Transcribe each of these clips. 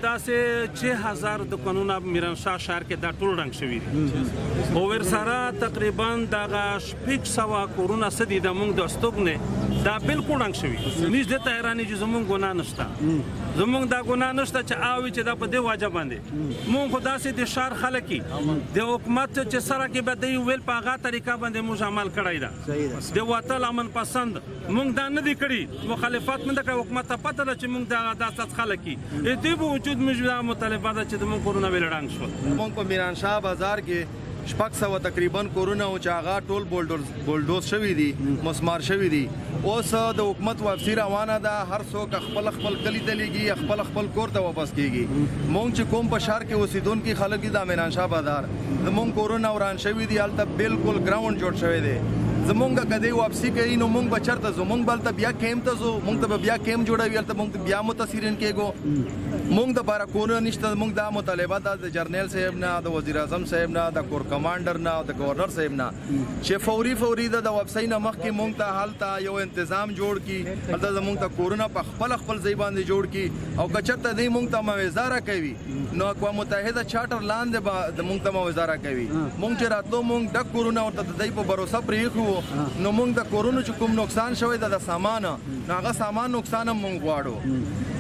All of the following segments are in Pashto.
داسې 6000 دکانونه میرانشاه شهر کې دا ټول رنګ شوي دي او ورسره تقریبا دغه 600 کورونه څه دي د موږ د استوګنې دا بالکل رنګ شوي نږدې ته حیرانې چې زموږ ګناه نشته زموږ دا ګناه نشته چې آوي چې دا په دې واجب باندې موږ خو داسې د ښار خلک یي د حکومت چې سره کې به دی ویل په هغه طریقه باندې موږ عمل کړی ده د وطن امن پسند موږ دا نه دي کړي مخالفت نه ده کړې حکومت ته پته ده چې موږ داسې خلک یي دې په وجود موږ دا مطالبه ده چې موږ کورونه ویل ړنګ شول موږ په میرانشاه بازار کې شپږ سوه تقریبا کورونه او چې هغه ټول بولډوز شوي دي مسمار شوي دي اوس د حکومت واپسي روانه ده هر څوک خپل کلي ته لیږي خپل کور ته واپس کیږي موږ چې کوم په ښار کې اوسېدونکي خلک دي د میرانشاه بازار زموږ کورونه وران شوي دي هلته بالکل ګراونډ جوړ شوی دی زمونږ کدی واپسی کوي نو مونږ به چېرته ځو مونږ به هلته بیا کیمپ ته ځو مونږ ته به بیا کیمپ جوړوي هلته مونږ بیا متاثرین کېږو مونږ دپاره کورونه نشته مونږ دا مطالبه ده د جرنیل صاحب نه د وزیر اعظم صاحب نه د کور کمانډر نه د گورنر صاحب نه چې فوري د واپسۍ نه مخکې مونږ ته هلته یو انتظام جوړ کړي هلته زمونږ ته کورونه په خپل ځای باندې جوړ کړي او که چېرته دی مونږ ته معاوضه راکوي نو اقوام متحده چارټر لاندې به مونږ ته معاوضه راکوي مونږ چې راتلو مونږ ډک کورونه ورته د دوی په بروسه پرېښو نو موږ د کورونو چې کوم نقصان شوی د سامان نو هغه سامان نقصان هم موږ غواړو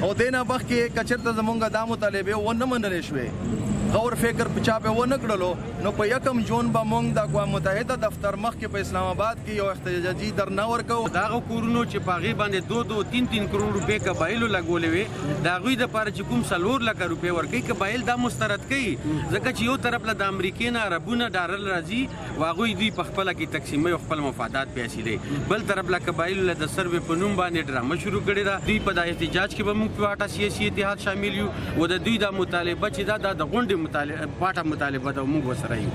او دې نه مخکې که چېرته زمونږ دا مطالبې ونه منلې شوې غور فکر په چا به ونه کړلو نو په 1 جون به موږ د اقوام متحده دفتر مخکې په اسلام آباد کې یو احتجاجي درنه ورکوو د هغه کورونو چې په هغې باندې 2-3 کروڑ روپۍ قبایلو لګولې وې د هغوی دپاره چې کوم 4 لکه روپۍ ورکوي قبایل دا مسترد کوي ځکه چې یو طرف له د امریکې نه عربونه ډالر راځي او هغوی دوی په خپله کې تقسیموي او خپل مفادات پې حاصلوي بل طرف له قبایلو له د سروې په نوم باندې ډرامه شروع کړې ده دوی په دا احتجاج کې به موږ په واټه سیاسي اتحاد شامل یو او د دوی دا مطالبه چې دا د غونډې پاټه مطالبه ده موږ ورسره یو